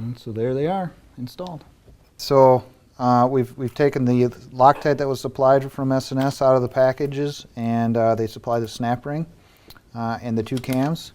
And so there they are, installed. So we've taken the Loctite that was supplied from S&S out of the packages, and they supply the Snap Ring and the two cams.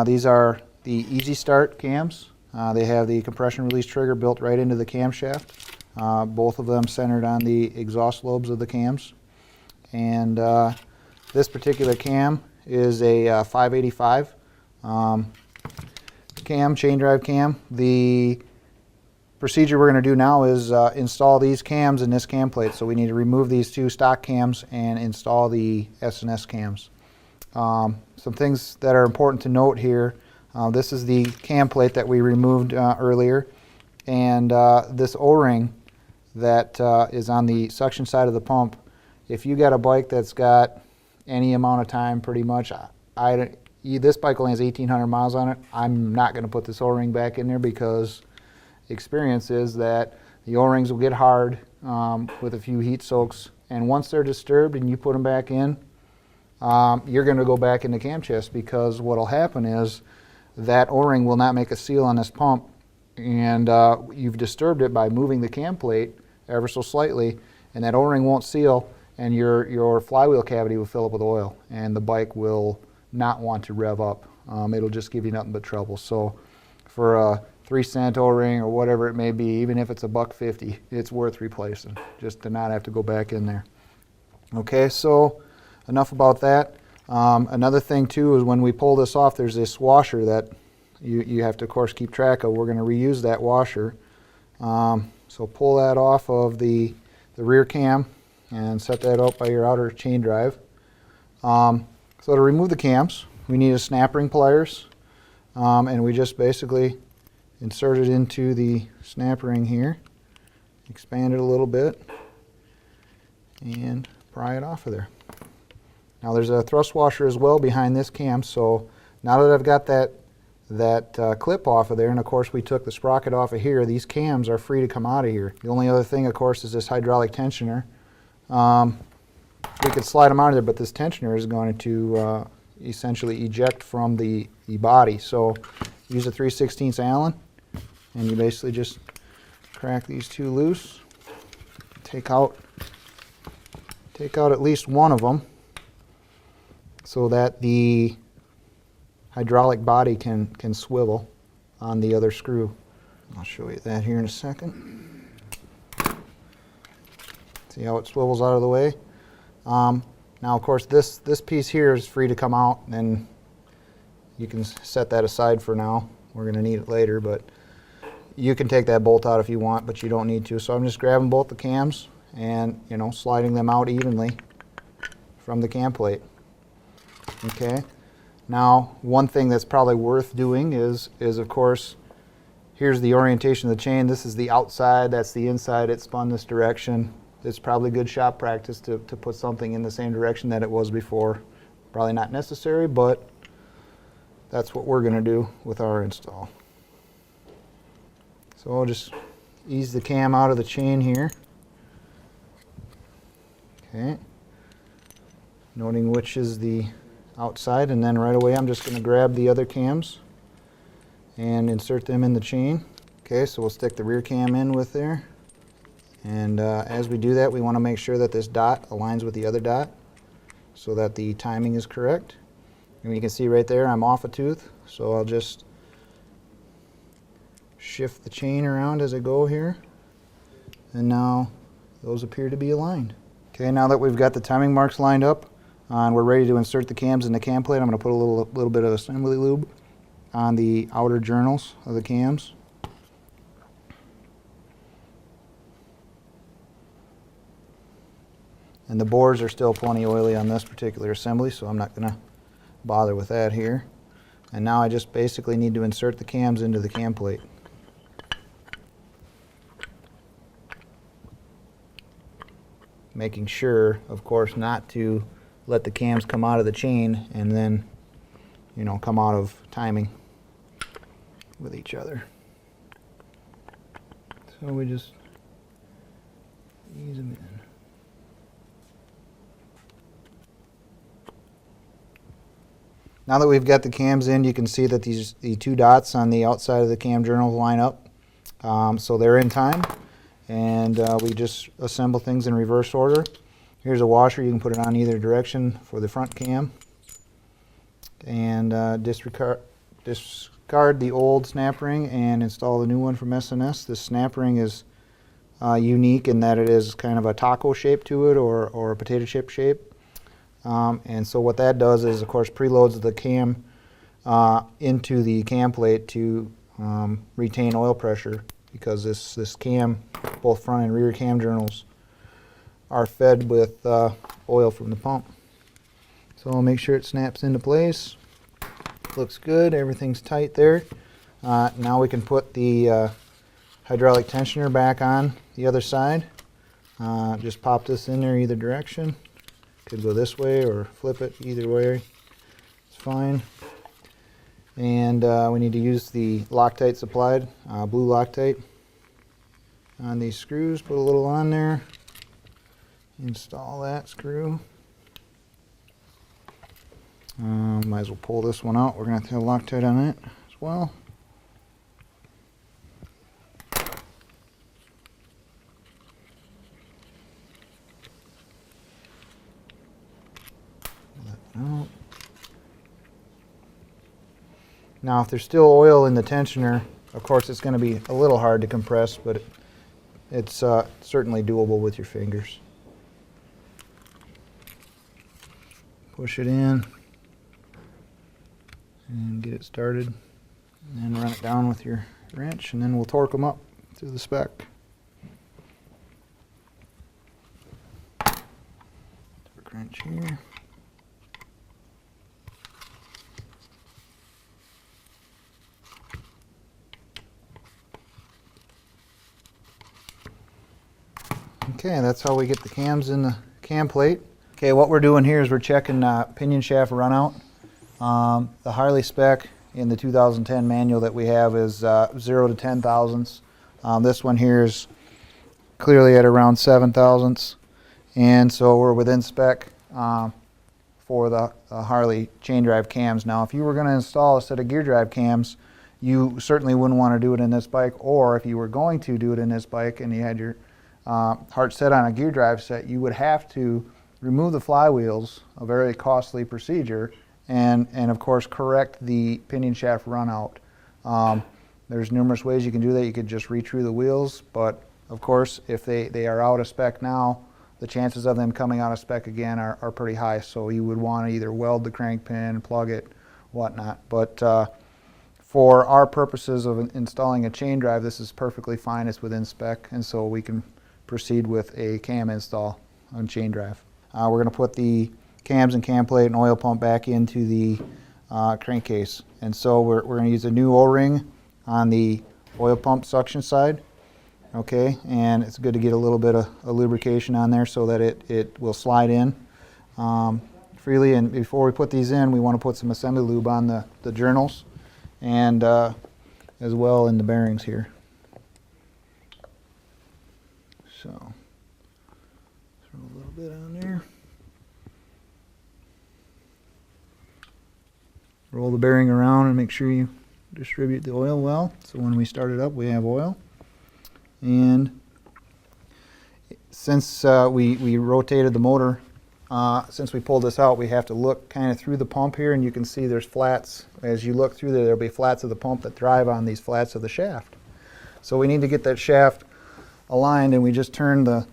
These are the Easy Start cams. They have the compression release trigger built right into the camshaft. Both of them centered on the exhaust lobes of the cams. And this particular cam is a 585 cam, chain drive cam. The procedure we're going to do now is install these cams in this cam plate. So we need to remove these two stock cams and install the S&S cams. Some things that are important to note here. This is the cam plate that we removed earlier, and this O-ring that is on the suction side of the pump. If you got a bike that's got any amount of time, pretty much, this bike only has 1,800 miles on it. I'm not going to put this O-ring back in there because experience is that the O-rings will get hard with a few heat soaks, and once they're disturbed and you put them back in, you're going to go back in the cam chest, because what will happen is that O-ring will not make a seal on this pump, and you've disturbed it by moving the cam plate ever so slightly, and that O-ring won't seal, and your flywheel cavity will fill up with oil, and the bike will not want to rev up. It'll just give you nothing but trouble. So for a 3-cent O-ring or whatever it may be, even if it's $1.50, it's worth replacing just to not have to go back in there. Okay, so enough about that. Another thing too is when we pull this off, there's this washer that you have to, of course, keep track of. We're going to reuse that washer. So pull that off of the rear cam and set that up by your outer chain drive. So to remove the cams, we need a Snap Ring Pliers, and we just basically insert it into the snap ring here, expand it a little bit, and pry it off of there. Now there's a thrust washer as well behind this cam, so now that I've got that clip off of there, and of course we took the sprocket off of here, these cams are free to come out of here. The only other thing, of course, is this hydraulic tensioner. We could slide them out of there, but this tensioner is going to essentially eject from the body. So use a 3/16 Allen, and you basically just crack these two loose, take out at least one of them, so that the hydraulic body can swivel on the other screw. I'll show you that here in a second. See how it swivels out of the way? Now, of course, this piece here is free to come out, and you can set that aside for now. We're going to need it later, but you can take that bolt out if you want, but you don't need to. So I'm just grabbing both the cams and, sliding them out evenly from the cam plate. Okay. Now, one thing that's probably worth doing is of course, here's the orientation of the chain. This is the outside, that's the inside. It spun this direction. It's probably good shop practice to put something in the same direction that it was before. Probably not necessary, but that's what we're going to do with our install. So I'll just ease the cam out of the chain here. Okay. Noting which is the outside, and then right away I'm just going to grab the other cams and insert them in the chain. Okay, so we'll stick the rear cam in with there, and as we do that, we want to make sure that this dot aligns with the other dot so that the timing is correct. And you can see right there I'm off a tooth, so I'll just shift the chain around as I go here, and now those appear to be aligned. Okay, now that we've got the timing marks lined up and we're ready to insert the cams in the cam plate, I'm going to put a little bit of assembly lube on the outer journals of the cams. And the bores are still plenty oily on this particular assembly, so I'm not going to bother with that here. And now I just basically need to insert the cams into the cam plate. Making sure, of course, not to let the cams come out of the chain and then, come out of timing with each other. So we just ease them in. Now that we've got the cams in, you can see that the two dots on the outside of the cam journals line up. So they're in time, and we just assemble things in reverse order. Here's a washer. You can put it on either direction for the front cam. And discard the old snap ring and install the new one from S&S. This snap ring is unique in that it is kind of a taco shape to it, or a potato chip shape. And so what that does is, of course, preloads the cam into the cam plate to retain oil pressure, because this cam, both front and rear cam journals, are fed with oil from the pump. So I'll make sure it snaps into place. Looks good, everything's tight there. Now we can put the hydraulic tensioner back on the other side. Just pop this in there either direction. Could go this way or flip it, either way, it's fine. And we need to use the Loctite supplied, blue Loctite, on these screws. Put a little on there, install that screw. Might as well pull this one out. We're going to have Loctite on it as well. Out. Now if there's still oil in the tensioner, of course it's going to be a little hard to compress, but it's certainly doable with your fingers. Push it in and get it started, and then run it down with your wrench, and then we'll torque them up to the spec. Torque wrench here. Okay, that's how we get the cams in the cam plate. Okay, what we're doing here is we're checking pinion shaft runout. The Harley spec in the 2010 manual that we have is 0 to 10 thousandths. This one here is clearly at around 7 thousandths, and so we're within spec for the Harley chain drive cams. Now, if you were going to install a set of gear drive cams, you certainly wouldn't want to do it in this bike, or if you were going to do it in this bike and you had your heart set on a gear drive set, you would have to remove the flywheels, a very costly procedure, and of course correct the pinion shaft runout. There's numerous ways you can do that. You could just retrue the wheels, but of course if they are out of spec now, the chances of them coming out of spec again are pretty high. So you would want to either weld the crank pin, plug it, whatnot. But for our purposes of installing a chain drive, this is perfectly fine. It's within spec, and so we can proceed with a cam install on chain drive. We're going to put the cams and cam plate and oil pump back into the crankcase. And so we're going to use a new O-ring on the oil pump suction side. Okay, and it's good to get a little bit of lubrication on there so that it will slide in freely. And before we put these in, we want to put some assembly lube on the journals, and as well in the bearings here. So throw a little bit on there. Roll the bearing around and make sure you distribute the oil well, so when we start it up we have oil. And since we rotated the motor, since we pulled this out, we have to look kind of through the pump here, and you can see there's flats. As you look through there'll be flats of the pump that drive on these flats of the shaft. So we need to get that shaft aligned, and we just turn the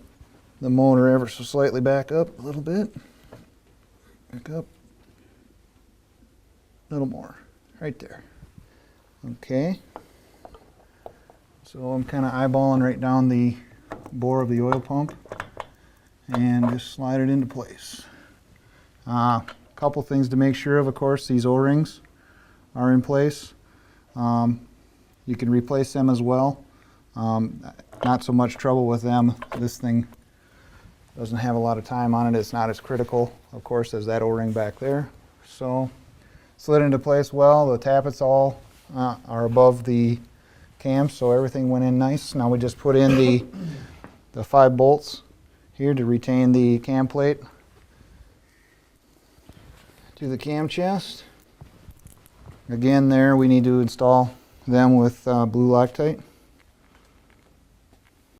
motor ever so slightly back up a little bit. Back up. A little more. Right there. Okay. So I'm kind of eyeballing right down the bore of the oil pump and just slide it into place. A couple things to make sure of course, these O-rings are in place. You can replace them as well. Not so much trouble with them. This thing doesn't have a lot of time on it. It's not as critical, of course, as that O-ring back there. So slid into place well. The tappets all are above the cam, so everything went in nice. Now we just put in the 5 bolts here to retain the cam plate to the cam chest. Again there we need to install them with blue Loctite.